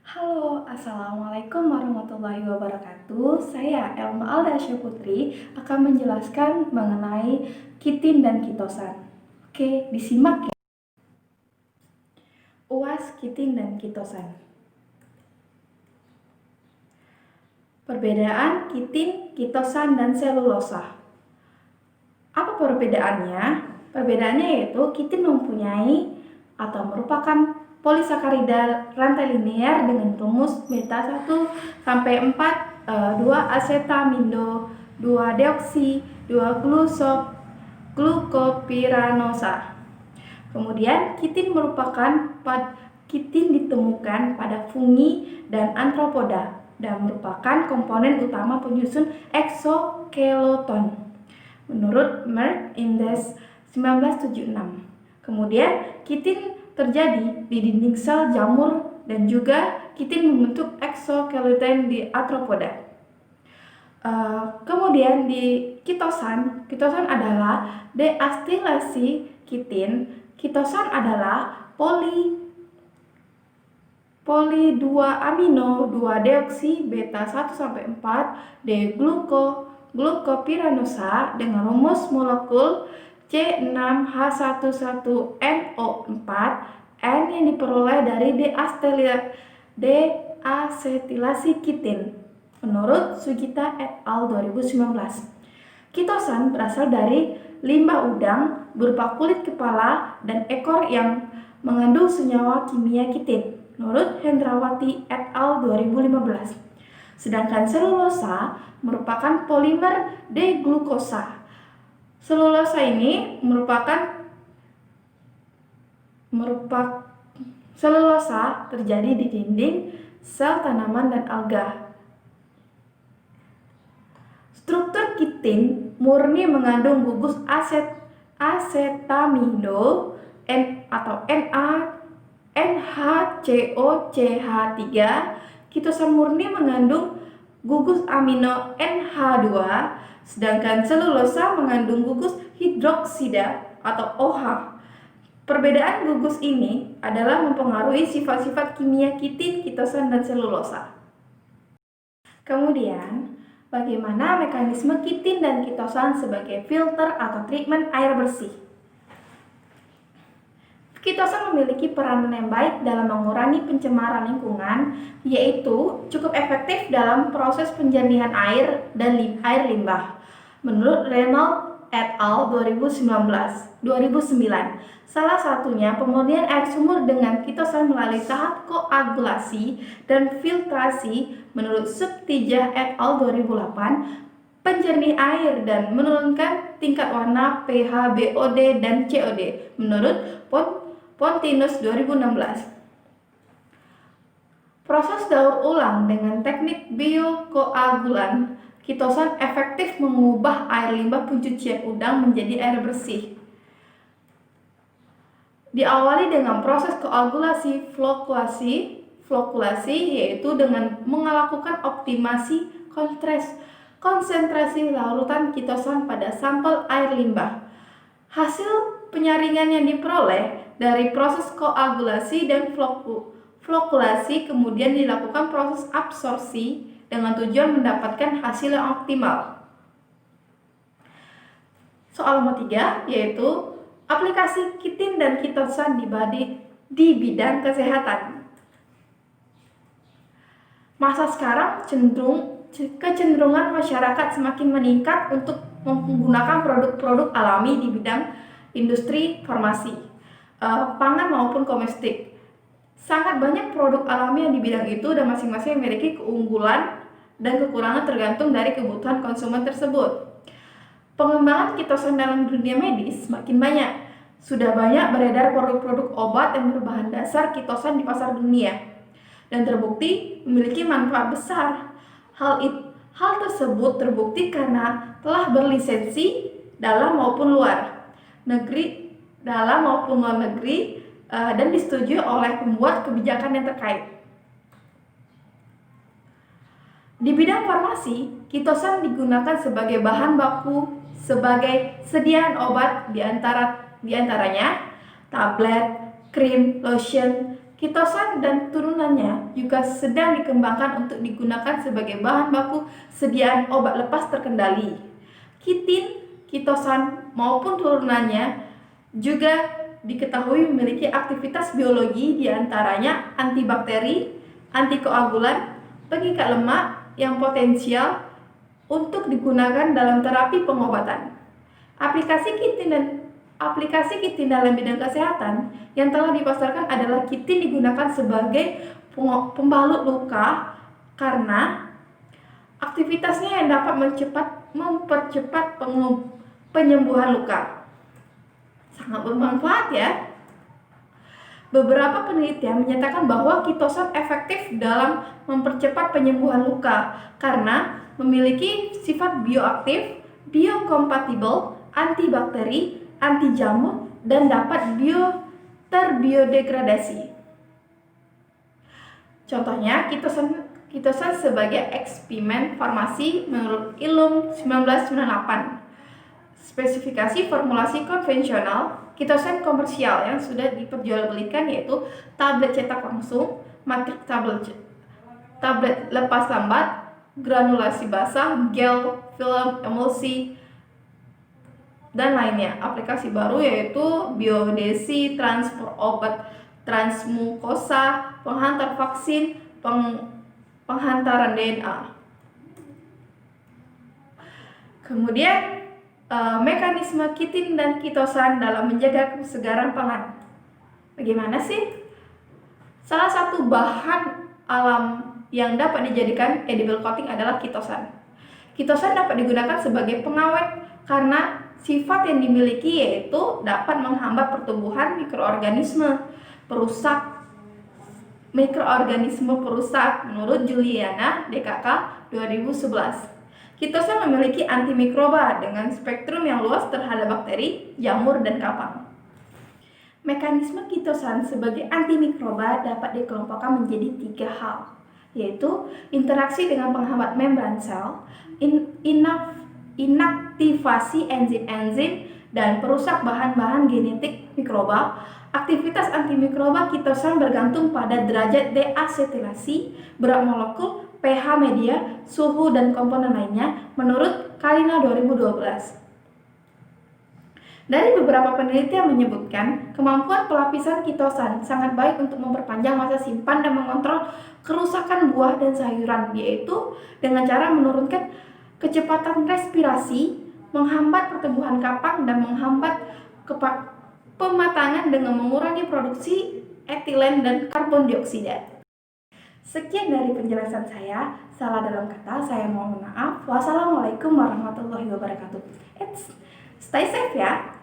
Halo, Assalamualaikum warahmatullahi wabarakatuh. Saya Elma Aldasya Putri akan menjelaskan mengenai kitin dan kitosan. Oke, disimak ya. UAS kitin dan kitosan. Perbedaan kitin, kitosan, dan selulosa. Apa perbedaannya? Perbedaannya yaitu kitin mempunyai atau merupakan polisakarida rantai linear dengan rumus beta 1 sampai 4, 2 asetamindo, 2 deoksi, 2 glukopiranosa. Kemudian kitin ditemukan pada fungi dan antropoda dan merupakan komponen utama penyusun eksoskeleton menurut Merck Index 1976. Kemudian kitin terjadi di dinding sel jamur dan juga kitin membentuk eksoskeleton di arthropoda. Kemudian di kitosan adalah deastilasi kitin. Kitosan adalah poli 2 amino 2 deoksi beta 1 sampai 4 D glukopiranosa dengan rumus molekul C6H11NO4 N yang diperoleh dari deasetilasi kitin menurut Sugita et al. 2019. Kitosan berasal dari limbah udang berupa kulit kepala dan ekor yang mengandung senyawa kimia kitin menurut Hendrawati et al. 2015. Sedangkan selulosa merupakan polimer D-glukosa. Selulosa ini selulosa terjadi di dinding sel tanaman dan alga. Struktur kitin murni mengandung gugus asetamindo atau NHCOCH3. Kitosan murni mengandung gugus amino NH2, sedangkan selulosa mengandung gugus hidroksida atau OH. Perbedaan gugus ini adalah mempengaruhi sifat-sifat kimia kitin, kitosan, dan selulosa. Kemudian, bagaimana mekanisme kitin dan kitosan sebagai filter atau treatment air bersih? Kitosan memiliki peranan yang baik dalam mengurangi pencemaran lingkungan, yaitu cukup efektif dalam proses penjernihan air dan air limbah. Menurut Reynolds et al. 2009, salah satunya pemurnian air sumur dengan kitosan melalui tahap koagulasi dan filtrasi. Menurut Subtijah et al. 2008, penjernih air dan menurunkan tingkat warna pH BOD dan COD. Menurut Pontinus 2016. Proses daur ulang dengan teknik biokoagulan kitosan efektif mengubah air limbah pencucian udang menjadi air bersih. Diawali dengan proses koagulasi flokulasi yaitu dengan melakukan optimasi konsentrasi larutan kitosan pada sampel air limbah. Hasil penyaringan yang diperoleh dari proses koagulasi dan flokulasi kemudian dilakukan proses absorpsi dengan tujuan mendapatkan hasil yang optimal. Soal nomor 3 yaitu aplikasi kitin dan kitosan di bidang kesehatan. Masa sekarang kecenderungan masyarakat semakin meningkat untuk menggunakan produk-produk alami di bidang industri farmasi, pangan maupun komestik. Sangat banyak produk alami yang di bidang itu dan masing-masing memiliki keunggulan dan kekurangan tergantung dari kebutuhan konsumen tersebut. Pengembangan kitosan dalam dunia medis semakin banyak. Sudah banyak beredar produk-produk obat yang berbahan dasar kitosan di pasar dunia dan terbukti memiliki manfaat besar. Hal tersebut terbukti karena telah berlisensi dalam maupun luar negeri dan disetujui oleh pembuat kebijakan yang terkait. Di bidang farmasi, kitosan digunakan sebagai bahan baku sebagai sediaan obat di antaranya tablet, krim, lotion, Kitosan dan turunannya juga sedang dikembangkan untuk digunakan sebagai bahan baku sediaan obat lepas terkendali. Kitin, kitosan maupun turunannya juga diketahui memiliki aktivitas biologi diantaranya antibakteri, antikoagulan, pengikat lemak yang potensial untuk digunakan dalam terapi pengobatan. Aplikasi kitin dalam bidang kesehatan yang telah dipasarkan adalah kitin digunakan sebagai pembalut luka karena aktivitasnya yang dapat mempercepat penyembuhan luka. Sangat bermanfaat ya. Beberapa penelitian menyatakan bahwa kitosan efektif dalam mempercepat penyembuhan luka karena memiliki sifat bioaktif, biokompatibel, antibakteri, anti jamur, dan dapat terbiodegradasi. Contohnya, kitosan sebagai eksperimen farmasi menurut Ilum 1998. Spesifikasi formulasi konvensional, kitosan komersial yang sudah diperjualbelikan yaitu tablet cetak langsung, matrik tablet lepas lambat, granulasi basah, gel, film, emulsi, dan lainnya. Aplikasi baru yaitu biodesi, transfer obat transmukosa, penghantar vaksin, penghantaran DNA. Kemudian mekanisme kitin dan kitosan dalam menjaga kesegaran pangan. Bagaimana sih? Salah satu bahan alam yang dapat dijadikan edible coating adalah kitosan. Kitosan dapat digunakan sebagai pengawet karena sifat yang dimiliki yaitu dapat menghambat pertumbuhan mikroorganisme perusak menurut Juliana DKK 2011. Kitosan memiliki antimikroba dengan spektrum yang luas terhadap bakteri, jamur, dan kapang. Mekanisme kitosan sebagai antimikroba dapat dikelompokkan menjadi 3 hal, yaitu interaksi dengan penghambat membran sel, inaktivasi enzim-enzim, dan perusak bahan-bahan genetik mikroba. Aktivitas antimikroba kitosan bergantung pada derajat deasetilasi, berat molekul, pH media, suhu, dan komponen lainnya menurut Kalina 2012. Dari beberapa penelitian menyebutkan, kemampuan pelapisan kitosan sangat baik untuk memperpanjang masa simpan dan mengontrol kerusakan buah dan sayuran, yaitu dengan cara menurunkan kecepatan respirasi, menghambat pertumbuhan kapang, dan menghambat pematangan dengan mengurangi produksi etilen dan karbon dioksida. Sekian dari penjelasan saya. Salah dalam kata, saya mohon maaf. Wassalamualaikum warahmatullahi wabarakatuh. Stay safe ya.